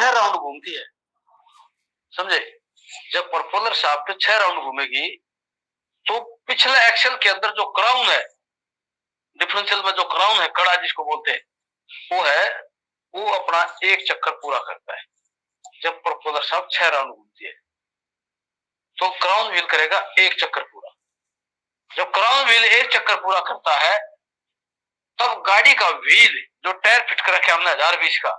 6 round घूमती है, समझे। जब प्रोपेलर शाफ्ट 6 राउंड घूमेगी तो पिछले एक्सल के अंदर जो क्राउन है, डिफरेंशियल में जो क्राउन है, कड़ा जिसको बोलते हैं, वो है, वो अपना एक चक्कर पूरा करता है। जब प्रोपेलर शाफ्ट 6 राउंड घूमती है तो क्राउन व्हील करेगा एक चक्कर पूरा। जब क्राउन व्हील एक चक्कर पूरा करता है तब गाड़ी का व्हील, जो टायर फिट कर रखे हमने 1020 का,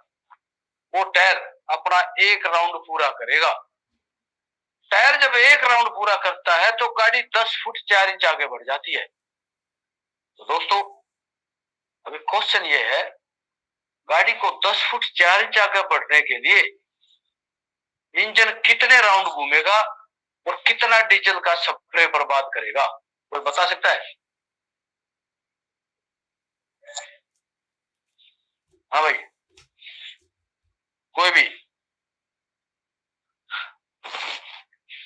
वो टायर अपना एक राउंड पूरा करेगा। टायर जब एक राउंड पूरा करता है तो गाड़ी 10 फुट 4 इंच आगे बढ़ जाती है। तो दोस्तों अभी क्वेश्चन ये है, गाड़ी को 10 फुट 4 इंच आगे बढ़ने के लिए इंजन कितने राउंड घूमेगा और कितना डीजल का स्प्रे बर्बाद करेगा, कोई बता सकता है? हाँ भाई, कोई भी।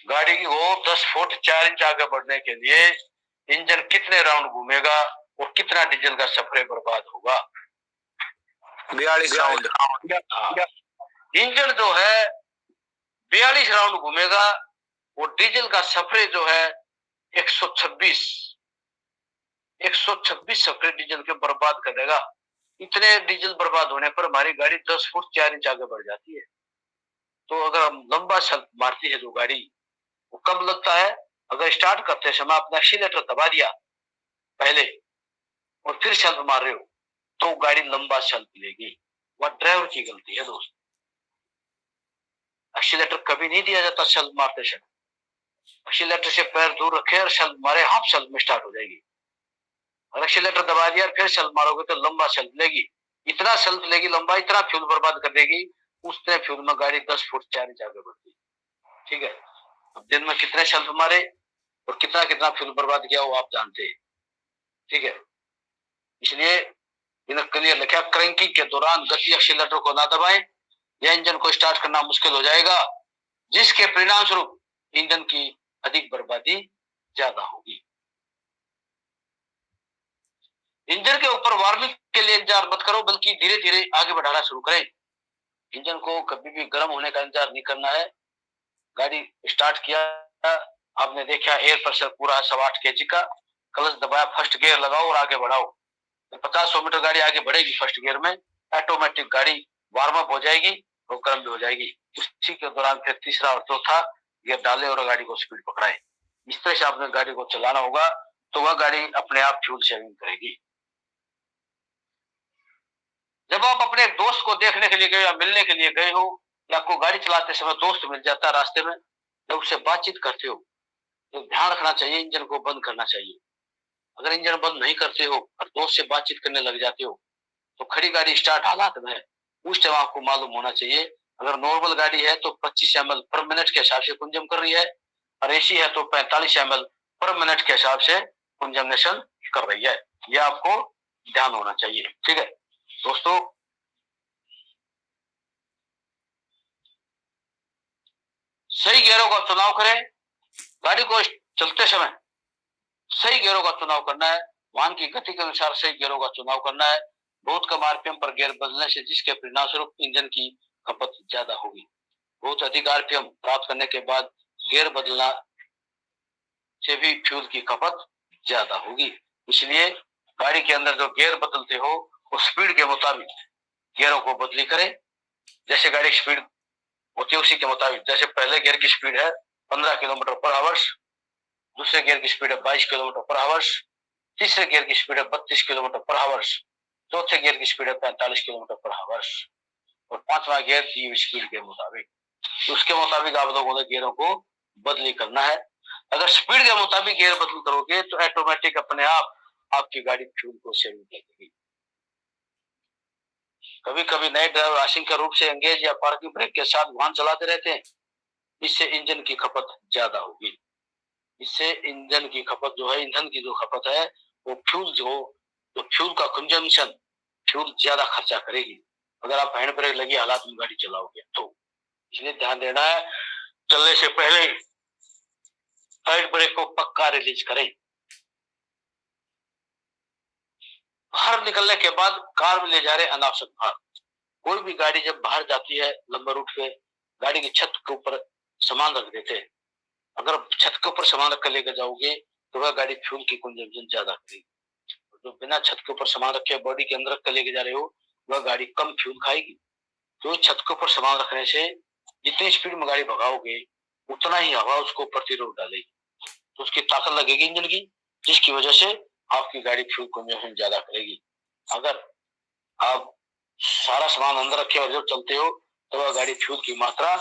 गाड़ी को 10 फुट 4 इंच आगे बढ़ने के लिए इंजन कितने राउंड घूमेगा और कितना डीजल का स्प्रे बर्बाद होगा? 42 राउंड। इंजन जो है 42 राउंड घूमेगा और डीजल का स्प्रे जो है 126 स्प्रे डीजल के बर्बाद कर देगा। इतने डीजल बर्बाद होने पर हमारी गाड़ी 10 फुट 4 इंच आगे बढ़ जाती है। तो अगर हम लंबा शल्प मारती है जो गाड़ी, वो कब लगता है? अगर स्टार्ट करते समय अपना एक्सीलरेटर दबा दिया पहले और फिर शल्प मार रहे हो तो गाड़ी लंबा शल्प लेगी। वह ड्राइवर की गलती है दोस्त। एक्सीलरेटर कभी नहीं दिया जाता शल्प मारते समय। एक्सीलरेटर से पैर दूर रखे और शल्प मारे, हाफ शल्प में स्टार्ट हो जाएगी। और एक्सीलरेटर दबा दिया फिर शल्प मारोगे तो लंबा शल्प लेगी। इतना शल्प लेगी लंबा, इतना फ्यूल बर्बाद कर देगी, उतने फ्यूल में गाड़ी 10 फुट 4 इंच आगे बढ़ती। ठीक है, अब दिन में कितने शल्प मारे और कितना कितना फ्यूल बर्बाद किया वो आप जानते हैं। ठीक है, इसलिए इन्हें क्लियर लिखा, क्रैंकिंग के दौरान गति एक्सीलरेटर को ना दबाएं या इंजन को स्टार्ट करना मुश्किल हो जाएगा, जिसके परिणाम स्वरूप इंजन की अधिक बर्बादी ज्यादा होगी। इंजन के ऊपर वार्निंग के लिए इंतजार मत करो, बल्कि धीरे धीरे आगे बढ़ाना शुरू करें। इंजन को कभी भी गर्म होने का इंतजार नहीं करना है। गाड़ी स्टार्ट किया, आपने देखा एयर प्रेशर पूरा है 8.5 kg का, क्लच दबाया, फर्स्ट गियर लगाओ और आगे बढ़ाओ। 50-100 मीटर गाड़ी आगे बढ़ेगी फर्स्ट गियर में, ऑटोमेटिक गाड़ी वार्म अप हो जाएगी और गर्म भी हो जाएगी। उसी के दौरान फिर तीसरा और चौथा गियर डाले और गाड़ी को स्पीड पकड़ाए। इस तरह से आपने गाड़ी को चलाना होगा तो वह गाड़ी अपने आप फ्यूल सेविंग करेगी। जब आप अपने दोस्त को देखने के लिए गए या मिलने के लिए गए हो, या आपको गाड़ी चलाते समय दोस्त मिल जाता है रास्ते में, जब उससे बातचीत करते हो तो ध्यान रखना चाहिए, इंजन को बंद करना चाहिए। अगर इंजन बंद नहीं करते हो और दोस्त से बातचीत करने लग जाते हो तो खड़ी गाड़ी स्टार्ट हालात में है, उस टाइम आपको मालूम होना चाहिए। अगर नॉर्मल गाड़ी है तो 25 ml पर मिनट के हिसाब से कंज्यूम कर रही है, और एसी है तो 45 ml पर मिनट के हिसाब से कंजम्पशन कर रही है। यह आपको ध्यान होना चाहिए। ठीक है दोस्तों, सही गियरों का चुनाव करें। गाड़ी को चलते समय सही गियरों का चुनाव करना है, वाहन की गति के अनुसार सही गियरों का चुनाव करना है। बहुत कम आरपीएम पर गियर बदलने से जिसके परिणाम स्वरूप इंजन की खपत ज्यादा होगी। बहुत अधिक आरपीएम प्राप्त करने के बाद गियर बदलना से भी फ्यूल की खपत ज्यादा होगी। इसलिए गाड़ी के अंदर जो गियर बदलते हो वो स्पीड के मुताबिक गियरों को बदली करें। जैसे गाड़ी स्पीड होती है उसी के मुताबिक, जैसे पहले गियर की स्पीड है 15 किलोमीटर पर आवर्स, दूसरे गियर की स्पीड है 22 किलोमीटर पर आवर्स, तीसरे गियर की स्पीड है 32 किलोमीटर पर आवर्स, चौथे गियर की स्पीड है 45 किलोमीटर पर आवर्स, और पांचवा गियर की स्पीड के मुताबिक। तो उसके मुताबिक आप लोगों ने गियरों को बदली करना है। अगर स्पीड के मुताबिक गियर बदली करोगे तो ऑटोमेटिक अपने आप आपकी गाड़ी फ्यूल को सेविंग करेगी। कभी कभी नए ड्राइवर आशंका रूप से एंगेज या पार्किंग ब्रेक के साथ वाहन चलाते रहते हैं, इससे इंजन की खपत ज्यादा होगी। इससे इंजन की खपत जो है, ईंधन की जो खपत है, वो फ्यूल का कंजम्पशन, फ्यूल ज्यादा खर्चा करेगी अगर आप हैंड ब्रेक लगी हालात में गाड़ी चलाओगे तो। इसलिए ध्यान देना है, चलने से पहले साइड ब्रेक को पक्का रिलीज करें। बाहर निकलने के बाद कार में ले जा रहे अनावश्यक भार, कोई भी गाड़ी जब बाहर जाती है लंबा रूट पे, गाड़ी की छत के ऊपर सामान रख देते हैं। अगर छत के ऊपर सामान रख कर लेकर जाओगे तो वह गाड़ी फ्यूल की कंजम्पशन ज्यादा करेगी। जो बिना छत के ऊपर सामान रखे बॉडी के अंदर रख कर लेके जा रहे हो वह गाड़ी कम फ्यूल खाएगी। तो छत के ऊपर सामान रखने से जितनी स्पीड में गाड़ी भगाओगे उतना ही हवा उसको प्रतिरोध डालेगी, तो उसकी ताकत लगेगी इंजन की, जिसकी वजह से आपकी गाड़ी फ्यूल कंजम्पशन ज्यादा करेगी। अगर आप सारा सामान अंदर रखे और जब चलते हो तो वह गाड़ी फ्यूल की मात्रा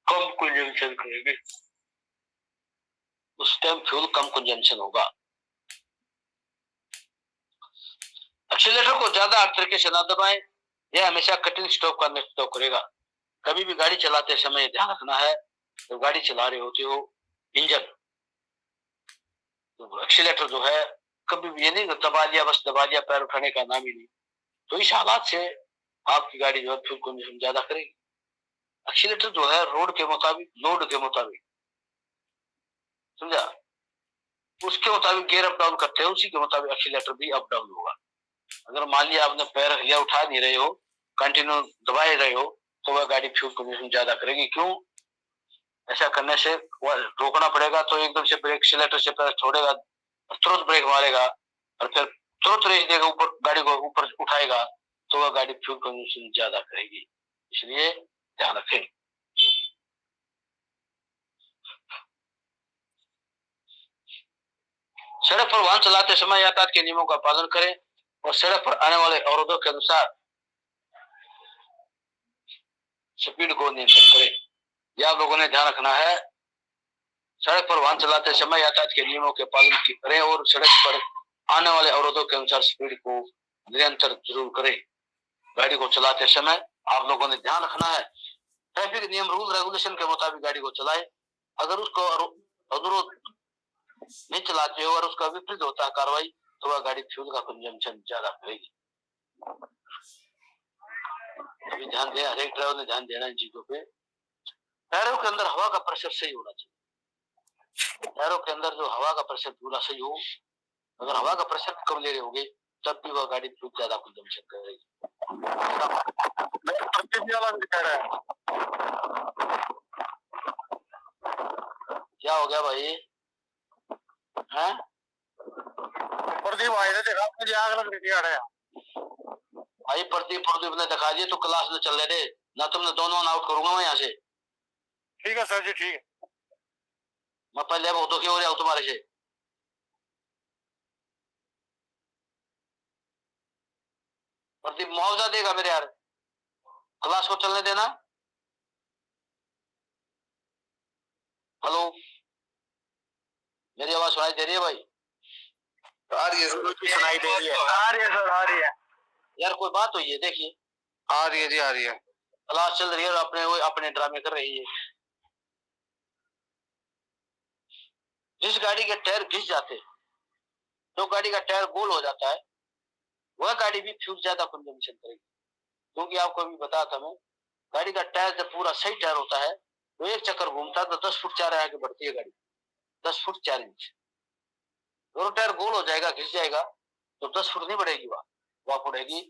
कम कंजम्पशन करेगी, उस टाइम फ्यूल कम कंजम्पशन होगा। एक्सीलरेटर को ज्यादा हर तरीके से ना दबाएं, यह हमेशा कटिंग स्टॉप करने स्टॉप करेगा। कभी भी गाड़ी चलाते समय ध्यान रखना है, तो गाड़ी चला रहे होते हो इंजन तो एक्सीलरेटर जो है कभी भी ये नहीं दबा लिया बस दबा लिया, पैर उठाने का नाम ही नहीं। तो इस हालात से आपकी गाड़ी जो है फ्यूल कंजम्पशन ज्यादा करेगी। एक्सीलरेटर जो है रोड के मुताबिक, लोड के मुताबिक, समझा, उसके मुताबिक गियर अप डाउन करते हैं, उसी के मुताबिक एक्सीलरेटर भी अप डाउन होगा। अगर मान लिया आपने पैर हिला उठा नहीं रहे हो, कंटिन्यू दबाए रहे हो, तो वह गाड़ी फ्यूल कंजम्पशन ज्यादा करेगी। क्यों? ऐसा करने से वह रोकना पड़ेगा तो एकदम से ब्रेक एक्सीलरेटर से पैर छोड़ेगा, तुरंत ब्रेक मारेगा और फिर तुरंत रेस देगा, ऊपर गाड़ी को ऊपर उठाएगा, तो वह गाड़ी फ्यूल कंजम्पशन ज्यादा करेगी। इसलिए ध्यान रखें। सड़क पर वाहन चलाते समय यातायात के नियमों का पालन करें और सड़क पर आने वाले अवरोधों के अनुसार स्पीड को नियंत्रित करें। यह आप लोगों ने ध्यान रखना है। सड़क पर वाहन चलाते समय यातायात के नियमों के पालन करें और सड़क पर आने वाले अवरोधों के अनुसार स्पीड को नियंत्रित जरूर करें। गाड़ी को चलाते समय आप लोगों ने ध्यान रखना है, ट्रैफिक नियम रूल रेगुलेशन के मुताबिक गाड़ी को चलाएं। अगर उसको अनुरोध नहीं चलाते हो और उसका विपरीत होता है कार्रवाई, तो वह गाड़ी फ्यूल का कंजम्पशन ज्यादा करेगी। अभी ध्यान दें, हर एक ड्राइवर ने ध्यान देना इन चीजों पे। टायरों के अंदर हवा का प्रेशर सही होना चाहिए। टायरों के अंदर जो हवा का प्रेशर पूरा सही हो, अगर हवा का प्रेशर कम ले रहे होगे तब भी वह गाड़ी फ्यूल ज्यादा कंजम्पशन करेगी। क्या हो गया भाई? हैं? प्रदीप भाई ने देखा मुझे आग लग रही थी यार। भाई प्रदीप ने दिखा दिए तो क्लास में चल रहे ना, तुमने दोनों आउट करूंगा मैं यहाँ से। ठीक है सर जी, ठीक है। मैं पहले बहुत दुखी हो रहा हूँ तुम्हारे से। प्रदीप मुआवजा देगा मेरे यार, क्लास को चलने देना। हेलो, मेरी आवाज सुनाई दे रही है भाई? आ रही है सर, सुनाई दे रही है। आ रही है सर, आ रही है। यार कोई बात हुई है? देखिए आ रही है जी, आ रही है। क्लास चल रही है और अपने ड्रामे कर रही है। जिस गाड़ी के टायर घिस जाते, जो गाड़ी का टायर गोल हो जाता है, वह गाड़ी भी फ्यूल ज्यादा कंजम्पशन करेगी। क्योंकि आपको अभी बताया था मैं, गाड़ी का टायर जब पूरा सही टायर होता है तो एक चक्कर घूमता है तो 10 फुट 4 आगे बढ़ती है गाड़ी, 10 फुट 4 इंच। दोनों टायर गोल हो जाएगा, घिस जाएगा, तो 10 फुट नहीं बढ़ेगी, वह बढ़ेगी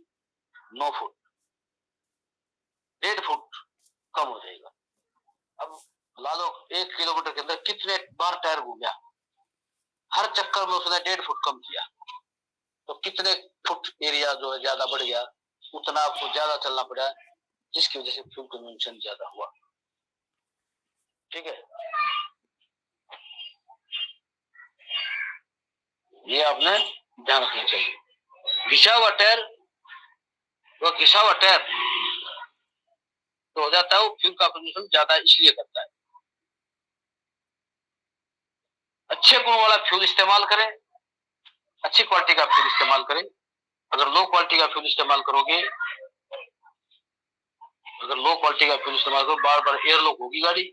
9 फुट, 1.5 फुट कम हो जाएगा। अब ला लो 1 किलोमीटर के अंदर कितने बार टायर घूमा, हर चक्कर में उसने 1.5 फुट कम किया, तो कितने फुट एरिया जो है ज्यादा बढ़ गया, उतना आपको ज्यादा चलना पड़ा, जिसकी वजह से फ्यूल कंजम्पशन ज्यादा हुआ। ठीक है, ये आपने ध्यान रखना चाहिए। घिसा हुआ टायर, वो घिसा हुआ टायर तो हो जाता है वो फ्यूल का कंजम्पशन ज्यादा इसलिए करता है। अच्छे गुण वाला फ्यूल इस्तेमाल करें, अच्छी क्वालिटी का फ्यूल इस्तेमाल करें। अगर लो क्वालिटी का फ्यूल इस्तेमाल करोगे, अगर लो क्वालिटी का फ्यूल इस्तेमाल करो, बार बार एयर लॉक होगी गाड़ी।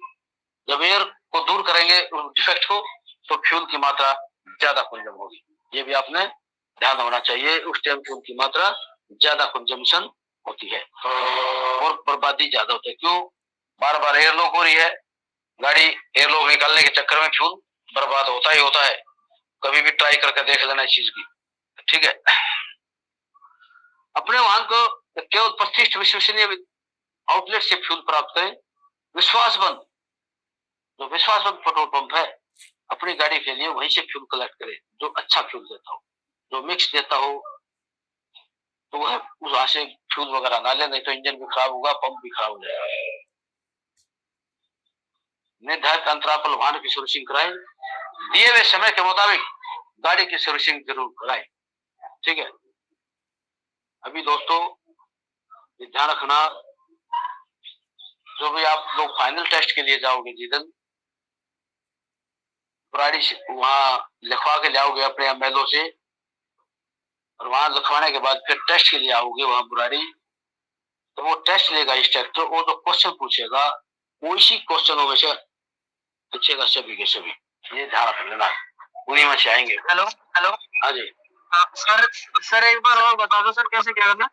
जब एयर को दूर करेंगे डिफेक्ट को, तो फ्यूल की मात्रा ज्यादा कंजम होगी। ये भी आपने ध्यान होना चाहिए। उस टाइम फ्यूल की मात्रा ज्यादा कंजम्पशन होती है और बर्बादी ज्यादा होती है। क्यों? बार बार एयर लॉक हो रही है गाड़ी, एयर लॉक निकालने के चक्कर में फ्यूल बर्बाद होता ही होता है। कभी भी ट्राई करके देख लेना इस चीज की। ठीक है, अपने वाहन को तो केवल प्रतिष्ठित विश्वसनीय आउटलेट से फ्यूल प्राप्त करें। विश्वासबंद, जो विश्वासबंद पेट्रोल पंप है, अपनी गाड़ी के लिए वहीं से फ्यूल कलेक्ट करें, जो अच्छा फ्यूल देता हो, जो मिक्स देता हो, तो वह वहां से फ्यूल वगैरह ना ले, नहीं तो इंजन भी खराब होगा, पंप भी खराब हो जाएगा। निर्धारित अंतराल पर वाहन की सर्विसिंग कराएं। दिए हुए समय के मुताबिक गाड़ी की सर्विसिंग जरूर कराएं। ठीक है। अभी दोस्तों ये ध्यान रखना, जो भी आप लोग फाइनल टेस्ट के लिए जाओगे जिधर गाड़ी वहां लिखवा के लाओगे अपने एमएलओ से, और वहां लिखवाने के बाद फिर टेस्ट के लिए आओगे वहां बुराड़ी, तो वो टेस्ट लेगा इंस्ट्रक्टर, वो तो क्वेश्चन पूछेगा, उसी क्वेश्चनों में से पूछेगा सभी के सभी। ये ध्यान रख लेना, उन्हीं में से आएंगे। हेलो हेलो, हाँ जी सर एक बार और बता दो सर, कैसे क्या करना।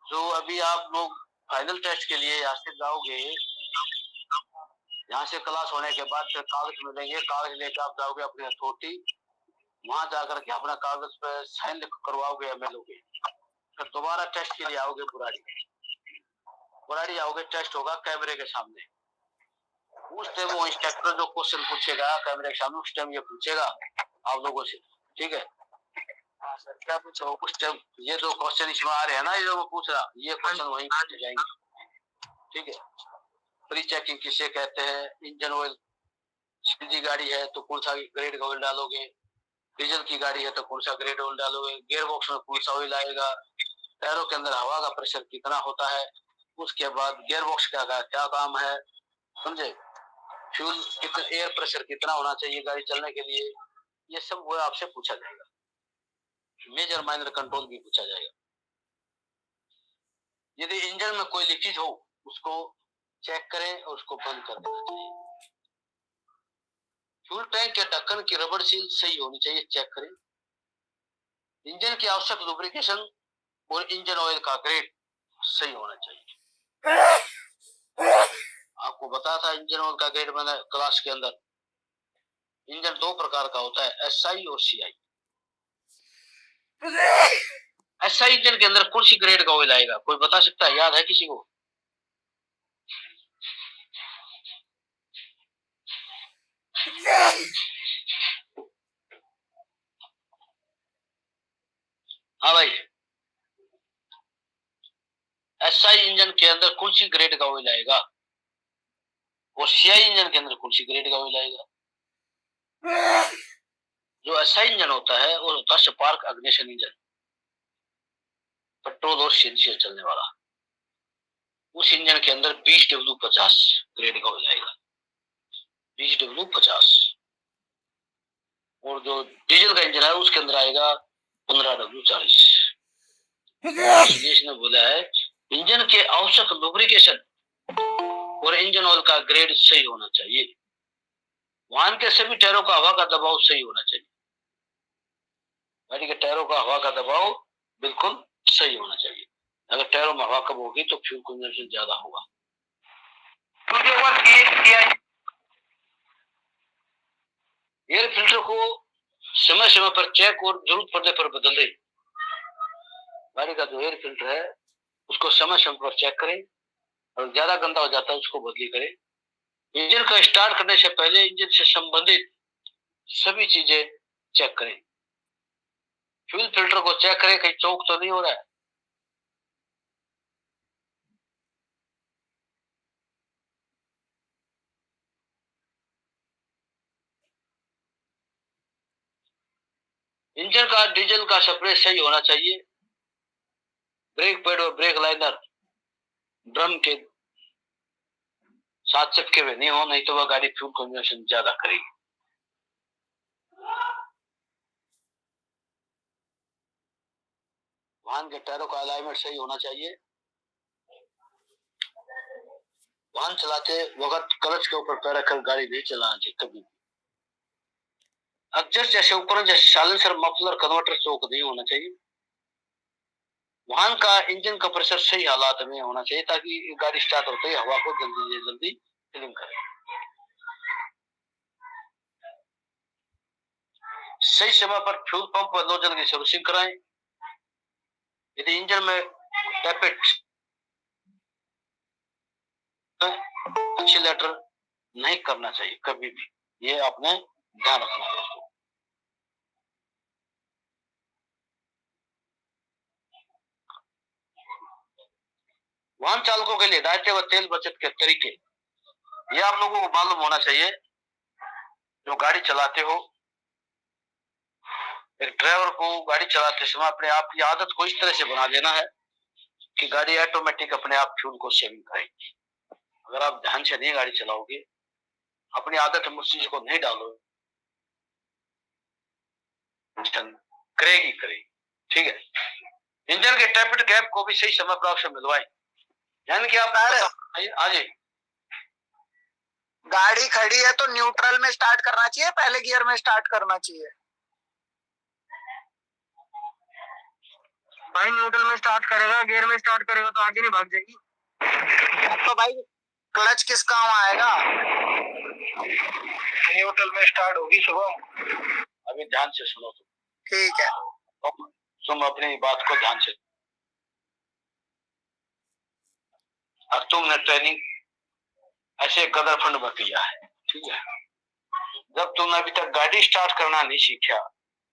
जो अभी आप लोग फाइनल टेस्ट के लिए यहाँ से जाओगे, यहाँ से क्लास होने के बाद फिर कागज मिलेंगे, कागज लेकर आप जाओगे अपनी अथॉरिटी, वहां जाकर के अपना कागज पे साइन करवाओगे एमएलओ के, फिर दोबारा टेस्ट के लिए आओगे बुराड़ी आओगे, टेस्ट होगा कैमरे के सामने। उस टाइम वो इंस्ट्रक्टर जो क्वेश्चन पूछेगा कैमरे के सामने, उस टाइम ये पूछेगा आप लोगों से। ठीक है। हाँ सर, क्या पूछो? उस टाइम ये जो क्वेश्चन इसमें आ रहे हैं ना, ये जो वो पूछ रहा, ये क्वेश्चन वहीं पूछे जाएंगे। ठीक है। प्री चेकिंग किसे कहते हैं? इंजन ऑयल, सीएनजी गाड़ी है तो कौन सा ग्रेड का ऑयल डालोगे, डीजल की गाड़ी है तो कौन सा ग्रेड ऑयल डालोगे, गियर बॉक्स में कौन सा ऑयल आएगा, टायरों के अंदर हवा का प्रेशर कितना होता है, उसके बाद गियर बॉक्स का क्या काम है, समझे, फ्यूल कितना, एयर प्रेशर कितना होना चाहिए गाड़ी चलने के लिए, ये सब वो आपसे पूछा जाएगा। मेजर माइनर कंट्रोल भी पूछा जाएगा। यदि इंजन में कोई लीकेज हो उसको चेक करें और उसको बंद कर देना चाहिए। फ्यूल टैंक के ढक्कन की रबड़ सील सही होनी चाहिए, चेक करें। इंजन की आवश्यक लुब्रिकेशन और इंजन ऑयल का ग्रेड सही होना चाहिए। आपको बताया था इंजन ऑयल का ग्रेड मैंने क्लास के अंदर। इंजन दो प्रकार का होता है, एसआई और सीआई। एसआई इंजन के अंदर कौन सी ग्रेड का ऑयल आएगा, कोई बता सकता है? याद है किसी को? हाँ भाई, एसआई इंजन के अंदर कौन सी ग्रेड का ऑयल आएगा और सीआई इंजन के अंदर कौन सी ग्रेड का ऑयल आएगा? जो एसआई इंजन होता है वो होता है स्पार्क इग्निशन इंजन, पेट्रोल और सीएनजी से चलने वाला। उस इंजन के अंदर 20W50 ग्रेड का ऑयल आएगा, 20W50। और जो डीजल का इंजन है उसके अंदर आएगा 15W40। इसने बोला है इंजन के आवश्यक लुब्रिकेशन और इंजन ऑयल का ग्रेड सही होना चाहिए। वाहन के सभी टायरों का हवा का दबाव सही होना चाहिए। गाड़ी के टायरों का हवा का दबाव बिल्कुल सही होना चाहिए। अगर टायरों में हवा कम होगी तो फ्यूल कंजम्पशन ज्यादा होगा। एयर फिल्टर को समय समय पर चेक और जरूरत पड़ने पर बदल दें। गाड़ी का जो एयर फिल्टर है उसको समय समय पर चेक करें, और ज्यादा गंदा हो जाता है उसको बदली करें। इंजन का स्टार्ट करने से पहले इंजन से संबंधित सभी चीजें चेक करें। फ्यूल फिल्टर को चेक करें कहीं चौक तो नहीं हो रहा है। इंजन का डीजल का स्प्रे सही होना चाहिए। ब्रेक पैड और ब्रेक लाइनर ड्रम के साथ चिपके हुए नहीं हो, नहीं तो वह गाड़ी फ्यूल कंजम्पशन ज्यादा करेगी। वाहन के टायरों का अलाइनमेंट सही होना चाहिए। वाहन चलाते वक्त क्लच के ऊपर पैर रखकर गाड़ी नहीं चलाना चाहिए कभी। एग्जॉस्ट जैसे उपकरण जैसे साइलेंसर, मफलर, कन्वर्टर चौक नहीं होना चाहिए। वाहन का इंजन का प्रेशर सही हालात में होना चाहिए ताकि गाड़ी स्टार्ट होते ही हवा को जल्दी से जल्दी फिलिंग करे। सही समय पर फ्यूल पंप और नोजल की सर्विसिंग कराएं। यदि इंजन में टैपेट एक्सीलेटर नहीं करना चाहिए कभी भी, ये आपने ध्यान रखना है दोस्तों। वाहन चालकों के लिए हिदायतें व तेल बचत के तरीके ये आप लोगों को मालूम होना चाहिए। जो गाड़ी चलाते हो, एक ड्राइवर को गाड़ी चलाते समय अपने आप की आदत को इस तरह से बना लेना है कि गाड़ी ऑटोमेटिक अपने आप फ्यूल को सेविंग करेगी। अगर आप ध्यान से नहीं गाड़ी चलाओगे, अपनी आदत में उस चीज को नहीं डालोगे, करेगी। ठीक है। इंजन के टैपेट गैप को भी सही समय पर आपसे मिलवाएं, यानी कि आप हाँ जी, गाड़ी खड़ी है तो न्यूट्रल में स्टार्ट करना चाहिए, पहले गियर में स्टार्ट करना चाहिए? भाई न्यूट्रल में स्टार्ट करेगा, गियर में स्टार्ट करेगा तो आगे नहीं भाग जाएगी। तो भाई क्लच किस काम आएगा? न्यूट्रल में स्टार्ट होगी सुबह। अभी ध्यान से सुनो तुम। ठीक है। तुम अपनी बात को ध्यान से, और तुमने ट्रेनिंग ऐसे गदरफंड में किया है, ठीक है। जब तुमने अभी तक गाड़ी स्टार्ट करना नहीं सीखा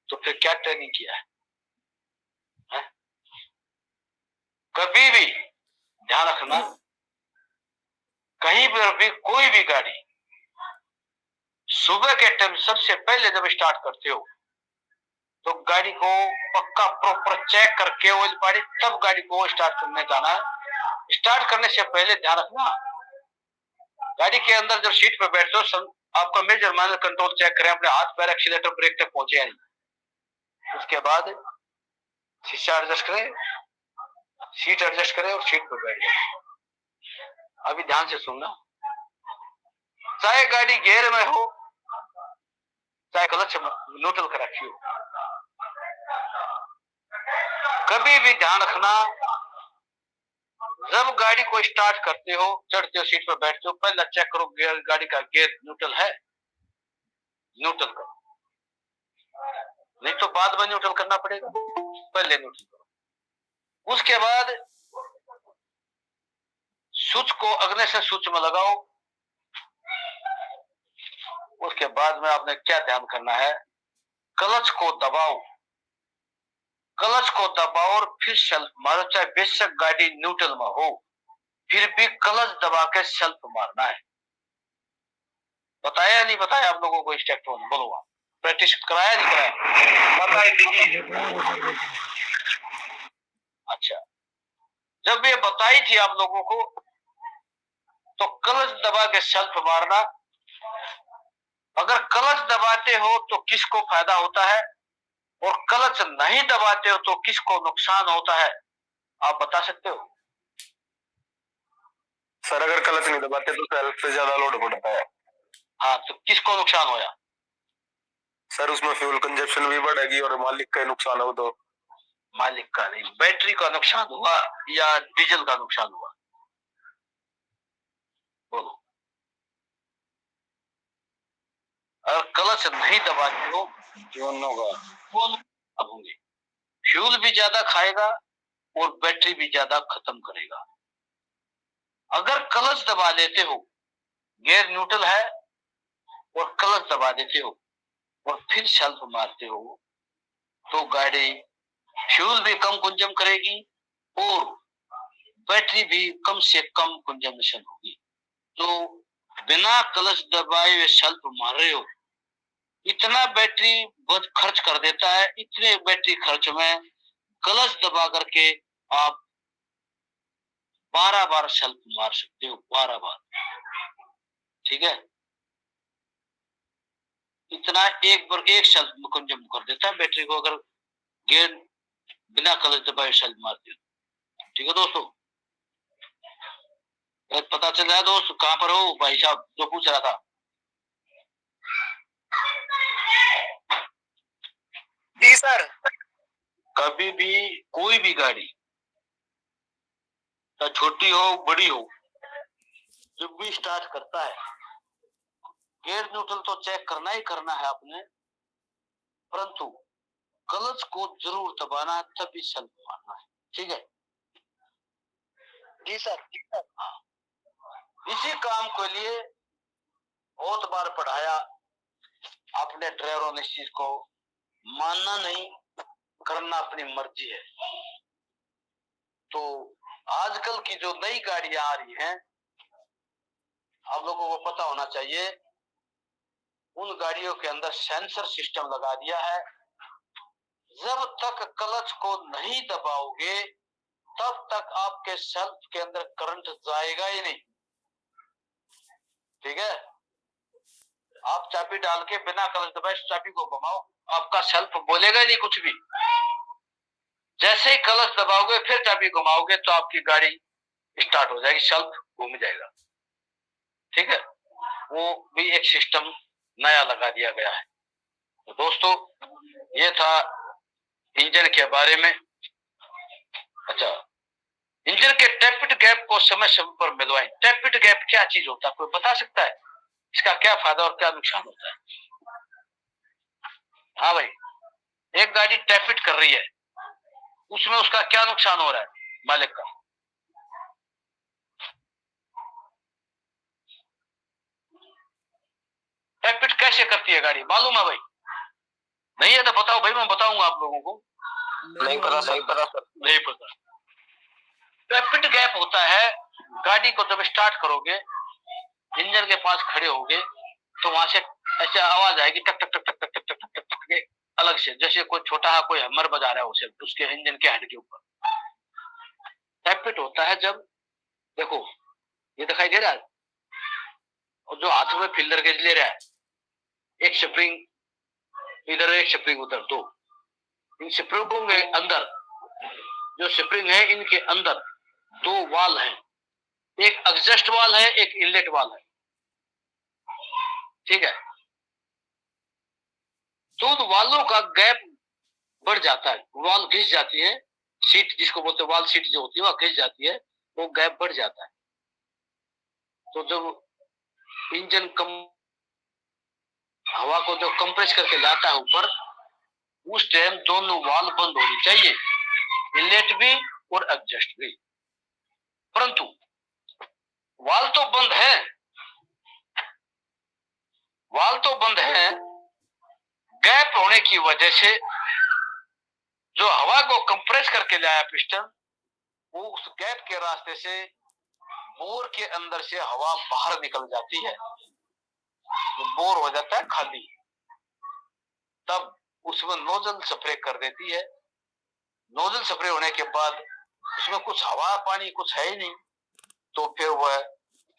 तो फिर क्या ट्रेनिंग किया है? कभी भी ध्यान रखना, कहीं पर भी कोई भी गाड़ी सुबह के टाइम सबसे पहले जब स्टार्ट करते हो तो गाड़ी को पक्का प्रॉपर चेक करके ऑयल पानी तब गाड़ी को स्टार्ट करने जाना है। स्टार्ट करने से पहले ध्यान रखना, गाड़ी के अंदर जब सीट पर बैठते हो आपका मेजर माइनर कंट्रोल चेक करें, अपने हाथ पैर एक्सीलेटर ब्रेक तक पहुंचे नहीं। उसके बाद शीशा एडजस्ट करें, सीट एडजस्ट करें और सीट पर बैठ जाए। अभी ध्यान से सुनना, चाहे गाड़ी गियर में हो चाहे क्लच न्यूट्रल कर रखी हो, कभी भी ध्यान रखना, जब गाड़ी को स्टार्ट करते हो, चढ़ते हो, सीट पर बैठते हो, पहले चेक करो गाड़ी का गियर न्यूट्रल है, न्यूट्रल करो, नहीं तो बाद में न्यूट्रल करना पड़ेगा, पहले न्यूट्रल करो। उसके बाद स्विच को अगले से स्विच में लगाओ। उसके बाद में आपने क्या ध्यान करना है, क्लच को दबाओ, क्लच को दबाओ और फिर सेल्फ मारो, चाहे बेशक गाड़ी न्यूट्रल में हो फिर भी क्लच दबा के सेल्फ मारना है। बताया नहीं बताया आप लोगों को स्टेप बोलो, प्रैक्टिस कराया नहीं कराया? बताया दीजिए। अच्छा, जब ये बताई थी आप लोगों को तो क्लच दबा के सेल्फ मारना। अगर क्लच दबाते हो तो किसको फायदा होता है और क्लच नहीं दबाते हो तो किसको नुकसान होता है, आप बता सकते हो? सर अगर क्लच नहीं दबाते तो सेल्फ से ज्यादा लोड पड़ता है। हाँ, तो किसको नुकसान होया? सर उसमें फ्यूल कंजप्शन भी बढ़ेगी और मालिक का नुकसान हो तो? मालिक का नहीं, बैटरी का नुकसान हुआ या डीजल का नुकसान हुआ? बोलो। अगर क्लच नहीं दबाते हो दोनों का होंगे, फ्यूल भी ज्यादा खाएगा और बैटरी भी ज्यादा खत्म करेगा। अगर क्लच दबा लेते हो, गियर न्यूट्रल है और क्लच दबा देते हो और फिर सेल्फ मारते हो तो गाड़ी फ्यूल भी कम कंज्यूम करेगी और बैटरी भी कम से कम कंजम्पशन होगी। तो बिना क्लच दबाए हुए सेल्फ मार रहे हो, इतना बैटरी बहुत खर्च कर देता है। इतने बैटरी खर्च में क्लच दबा करके आप 12 बार सेल्फ मार सकते हो, 12 बार, ठीक है। इतना एक सेल्फ में कंज्यूम कर देता है बैटरी को, अगर गियर बिना क्लच दबाए सेल्फ मारते हो, ठीक है दोस्तों। पता चल रहा है दोस्त कहां पर हो भाई साहब जो पूछ रहा था? जी सर। कभी भी कोई भी गाड़ी चाहे छोटी हो बड़ी हो, जब भी स्टार्ट करता है गियर न्यूट्रल तो चेक करना ही करना है आपने, परंतु क्लच को जरूर दबाना है तभी सेल्फ मारना है। ठीक है जी सर। इसी काम के लिए बहुत बार पढ़ाया अपने ड्राइवरों ने, इस चीज को मानना नहीं, करना अपनी मर्जी है। तो आजकल की जो नई गाड़ियां आ रही हैं, आप लोगों को पता होना चाहिए, उन गाड़ियों के अंदर सेंसर सिस्टम लगा दिया है। जब तक क्लच को नहीं दबाओगे तब तक आपके सेल्फ के अंदर करंट जाएगा ही नहीं। ठीक है, आप चाबी डाल के बिना क्लच दबाए चाबी को घुमाओ, आपका सेल्फ बोलेगा ही नहीं कुछ भी। जैसे ही क्लच दबाओगे फिर चाबी घुमाओगे तो आपकी गाड़ी स्टार्ट हो जाएगी, सेल्फ घूम जाएगा। ठीक है, वो भी एक सिस्टम नया लगा दिया गया है। तो दोस्तों, ये था इंजन के बारे में। अच्छा, इंजन के टैपिट गैप को समय समय पर मिलवाएं। टैपिट गैप क्या चीज होता है, कोई बता सकता है? इसका क्या फायदा और क्या नुकसान होता है? हाँ भाई, एक गाड़ी टैपिट कर रही है, उसमें उसका क्या नुकसान हो रहा है मालिक का? टैपिट कैसे करती है गाड़ी, मालूम है भाई? नहीं है तो बताओ भाई, मैं बताऊंगा आप लोगों को। नहीं पता सर। नहीं पता। टैपिट गैप होता है, गाड़ी को जब स्टार्ट करोगे, इंजन के पास खड़े होगे तो वहां से ऐसे आवाज आएगी, टक टक टक टक टक टक टक टक टक के, अलग से, जैसे कोई छोटा है, कोई हमर बजा रहा है उसे, उसके इंजन के हेड के ऊपर। टैपिट होता है जब, देखो ये दिखाई दे रहा है, और जो हाथ में फिल्डर गेज ले रहा है, एक स्प्रिंग इधर एक स्प्रिंग उधर, दो, इन स्प्रिंगों के अंदर, जो स्प्रिंग है इनके अंदर दो वाल हैं, एक एग्जस्ट वाल है, एक इनलेट वाल है। ठीक है, तो उन वालों का गैप बढ़ जाता है, वाल घिस जाती है, सीट जिसको बोलते हैं वाल सीट जो होती है वह घिस जाती है, वो गैप बढ़ जाता है। तो जब इंजन कम हवा को जो कंप्रेस करके लाता है ऊपर, उस टाइम दोनों वाल बंद होनी चाहिए, इनलेट भी और एग्जस्ट भी। परंतु वाल तो बंद है, वाल तो बंद है, गैप होने की वजह से जो हवा को कंप्रेस करके लाया पिस्टन, वो उस गैप के रास्ते से बोर के अंदर से हवा बाहर निकल जाती है, तो बोर हो जाता है खाली। तब उसमें नोजल स्प्रे कर देती है। नोजल स्प्रे होने के बाद उसमें कुछ हवा पानी कुछ है ही नहीं, तो फिर वह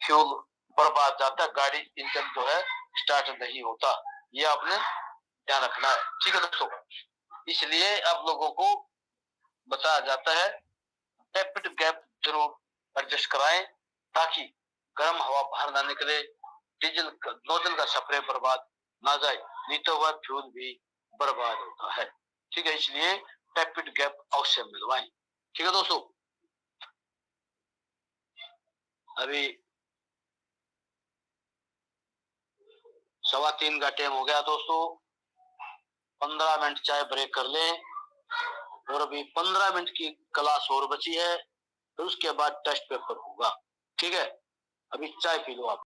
फ्यूल बर्बाद जाता है, गाड़ी इंजन जो है स्टार्ट नहीं होता। ये आपने ध्यान रखना है। ठीक है दोस्तों, इसलिए आप लोगों को बताया जाता है टैपिट गैप जरूर एडजस्ट कराएं, ताकि गर्म हवा बाहर ना निकले, डीजल नोजल का स्प्रे बर्बाद ना जाए, नहीं तो वह फ्यूल भी बर्बाद होता है। ठीक है, इसलिए टैपिट गैप अवश्य मिलवाएं। ठीक है दोस्तों, अभी 3:15 का टाइम हो गया दोस्तों, 15 मिनट चाय ब्रेक कर लें, और अभी 15 मिनट की क्लास और बची है, फिर उसके बाद टेस्ट पेपर होगा। ठीक है, अभी चाय पी लो आप।